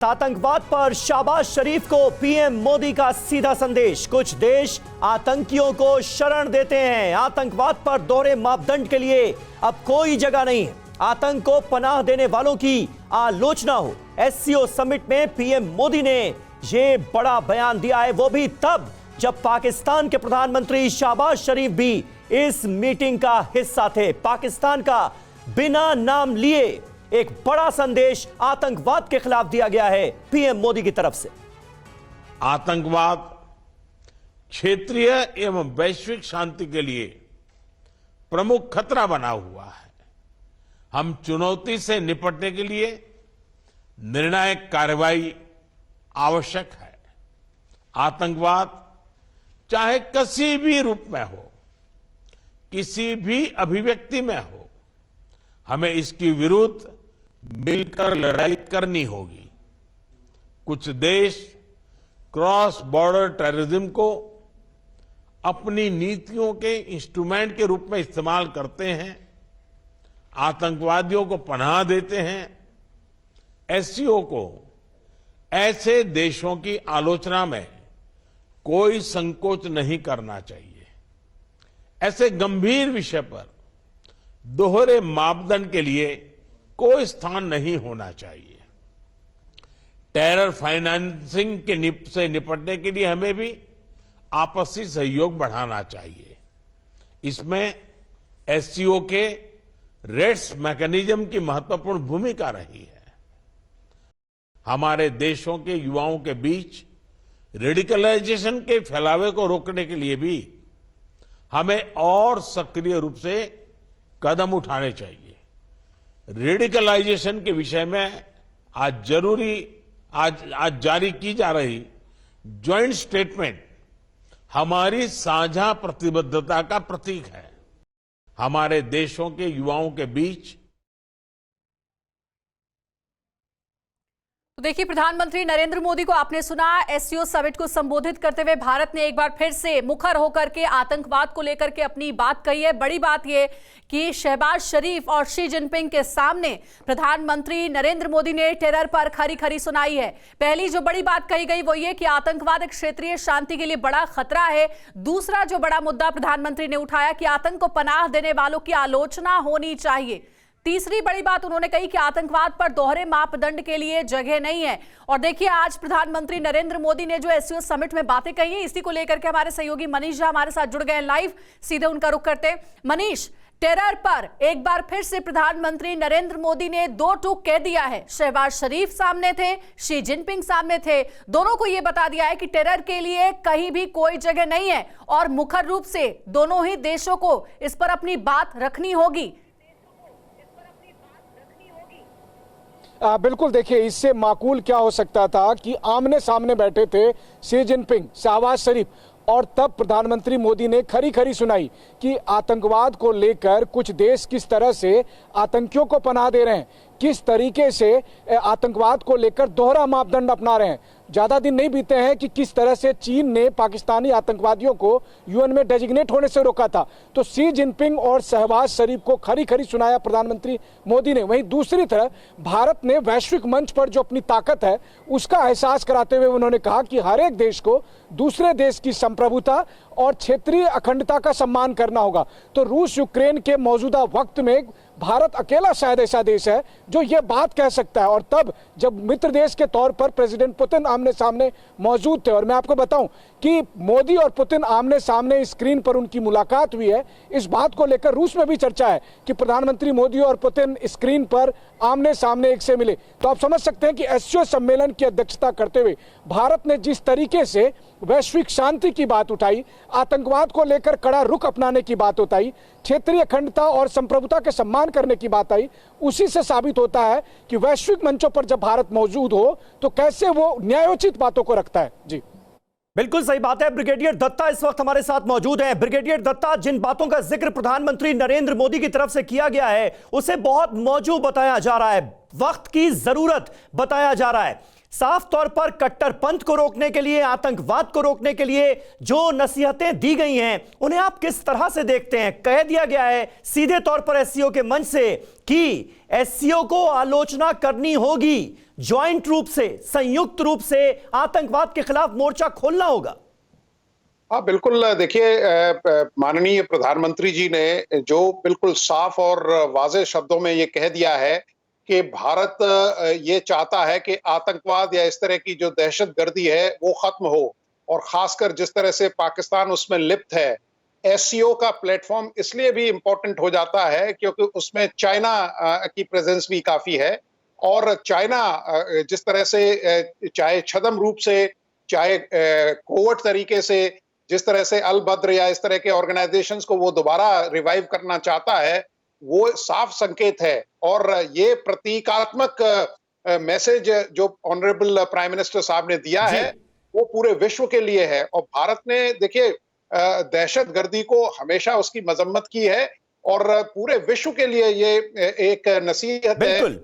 आतंकवाद पर शाहबाज शरीफ को पीएम मोदी का सीधा संदेश। कुछ देश आतंकियों को शरण देते हैं। आतंकवाद पर दोहरे मापदंड के लिए अब कोई जगह नहीं है। आतंक को पनाह देने वालों की आलोचना हो। एससीओ समिट में पीएम मोदी ने यह बड़ा बयान दिया है, वो भी तब जब पाकिस्तान के प्रधानमंत्री शाहबाज शरीफ भी इस मीटिंग का हिस्सा थे। पाकिस्तान का बिना नाम लिए एक बड़ा संदेश आतंकवाद के खिलाफ दिया गया है पीएम मोदी की तरफ से। आतंकवाद क्षेत्रीय एवं वैश्विक शांति के लिए प्रमुख खतरा बना हुआ है। हम चुनौती से निपटने के लिए निर्णायक कार्रवाई आवश्यक है। आतंकवाद चाहे किसी भी रूप में हो, किसी भी अभिव्यक्ति में हो, हमें इसके विरुद्ध मिलकर लड़ाई करनी होगी। कुछ देश क्रॉस बॉर्डर टेररिज्म को अपनी नीतियों के इंस्ट्रूमेंट के रूप में इस्तेमाल करते हैं, आतंकवादियों को पनाह देते हैं। एससीओ को ऐसे देशों की आलोचना में कोई संकोच नहीं करना चाहिए। ऐसे गंभीर विषय पर दोहरे मापदंड के लिए कोई स्थान नहीं होना चाहिए। टेरर फाइनेंसिंग से निपटने के लिए हमें भी आपसी सहयोग बढ़ाना चाहिए। इसमें एससीओ के रेड्स मैकेनिज्म की महत्वपूर्ण भूमिका रही है। हमारे देशों के युवाओं के बीच रेडिकलाइजेशन के फैलावे को रोकने के लिए भी हमें और सक्रिय रूप से कदम उठाने चाहिए। रेडिकलाइजेशन के विषय में आज जारी की जा रही ज्वाइंट स्टेटमेंट हमारी साझा प्रतिबद्धता का प्रतीक है। हमारे देशों के युवाओं के बीच तो देखिए, प्रधानमंत्री नरेंद्र मोदी को आपने सुना। एससीओ समिट को संबोधित करते हुए भारत ने एक बार फिर से मुखर होकर के आतंकवाद को लेकर के अपनी बात कही है। बड़ी बात यह कि शहबाज शरीफ और शी जिनपिंग के सामने प्रधानमंत्री नरेंद्र मोदी ने टेरर पर खरी खरी सुनाई है। पहली जो बड़ी बात कही गई वो ये कि आतंकवाद एक क्षेत्रीय शांति के लिए बड़ा खतरा है। दूसरा जो बड़ा मुद्दा प्रधानमंत्री ने उठाया कि आतंक को पनाह देने वालों की आलोचना होनी चाहिए। तीसरी बड़ी बात उन्होंने कही कि आतंकवाद पर दोहरे मापदंड के लिए जगह नहीं है। और देखिए, आज प्रधानमंत्री नरेंद्र मोदी ने जो एससीओ समिट में बातें कही है, इसी को लेकर के हमारे सहयोगी मनीष झा हमारे साथ जुड़ गए हैं लाइव। सीधे उनका रुख करते हैं। मनीष, टेरर पर एक बार फिर से प्रधानमंत्री नरेंद्र मोदी ने दो टूक कह दिया है। शहबाज शरीफ सामने थे, शी जिनपिंग सामने थे, दोनों को यह बता दिया है कि टेरर के लिए कहीं भी कोई जगह नहीं है और मुखर रूप से दोनों ही देशों को इस पर अपनी बात रखनी होगी। बिल्कुल, देखिए, इससे माकूल क्या हो सकता था कि आमने सामने बैठे थे शी जिनपिंग, शहबाज शरीफ, और तब प्रधानमंत्री मोदी ने खरी खरी सुनाई कि आतंकवाद को लेकर कुछ देश किस तरह से आतंकियों को पनाह दे रहे हैं, किस तरीके से आतंकवाद को लेकर दोहरा मापदंड अपना रहे हैं। ज़्यादा दिन नहीं बीते हैं कि किस तरह से चीन ने पाकिस्तानी आतंकवादियों को यूएन में डेजिग्नेट होने से रोका था। तो शी जिनपिंग और शहबाज शरीफ को खरी खरी सुनाया प्रधानमंत्री मोदी ने। वहीं दूसरी तरफ भारत ने वैश्विक मंच पर जो अपनी ताकत है उसका एहसास कराते हुए उन्होंने कहा कि हर एक देश को दूसरे देश की संप्रभुता और क्षेत्रीय अखंडता का सम्मान करना होगा। तो रूस यूक्रेन के मौजूदा वक्त में भारत अकेला शायद ऐसा देश है जो ये बात कह सकता है, और तब जब मित्र देश के तौर पर प्रेसिडेंट पुतिन आमने सामने मौजूद थे। और मैं आपको बताऊं कि मोदी और पुतिन आमने सामने स्क्रीन पर उनकी मुलाकात हुई है। इस बात को लेकर रूस में भी चर्चा है कि प्रधानमंत्री मोदी और पुतिन स्क्रीन पर आमने सामने एक से मिले। तो आप समझ सकते हैं कि एससीओ सम्मेलन की अध्यक्षता करते हुए भारत ने जिस तरीके से वैश्विक शांति की बात उठाई, आतंकवाद को लेकर कड़ा रुख अपनाने की बात उठाई, क्षेत्रीय अखंडता और संप्रभुता के सम्मान करने की बात आई, उसी से साबित होता है कि वैश्विक मंचों पर जब भारत मौजूद हो तो कैसे वो न्यायोचित बातों को रखता है। जी बिल्कुल सही बात है। ब्रिगेडियर दत्ता इस वक्त हमारे साथ मौजूद हैं। ब्रिगेडियर दत्ता, जिन बातों का जिक्र प्रधानमंत्री नरेंद्र मोदी की तरफ से किया गया है उसे बहुत मौजू बताया जा रहा है, वक्त की जरूरत बताया जा रहा है। साफ तौर पर कट्टरपंथ को रोकने के लिए, आतंकवाद को रोकने के लिए जो नसीहतें दी गई हैं उन्हें आप किस तरह से देखते हैं? कह दिया गया है सीधे तौर पर एससीओ के मंच से कि एससीओ को आलोचना करनी होगी। ज्वाइंट रूप से, संयुक्त रूप से आतंकवाद के खिलाफ मोर्चा खोलना होगा। हाँ बिल्कुल, देखिए माननीय प्रधानमंत्री जी ने जो बिल्कुल साफ और वाज़ेह शब्दों में ये कह दिया है कि भारत ये चाहता है कि आतंकवाद या इस तरह की जो दहशतगर्दी है वो खत्म हो, और खासकर जिस तरह से पाकिस्तान उसमें लिप्त है। एससीओ का प्लेटफॉर्म इसलिए भी इंपॉर्टेंट हो जाता है क्योंकि उसमें चाइना की प्रेजेंस भी काफी है, और चाइना जिस तरह से चाहे छद्म रूप से, चाहे कोवर्ट तरीके से, जिस तरह से अल बद्र या इस तरह के ऑर्गेनाइजेशंस को वो दोबारा रिवाइव करना चाहता है, वो साफ संकेत है। और ये प्रतीकात्मक मैसेज जो ऑनरेबल प्राइम मिनिस्टर साहब ने दिया जी। है वो पूरे विश्व के लिए है। और भारत ने देखिए दहशतगर्दी को हमेशा उसकी मजम्मत की है, और पूरे विश्व के लिए ये एक नसीहत है बिल्कुल।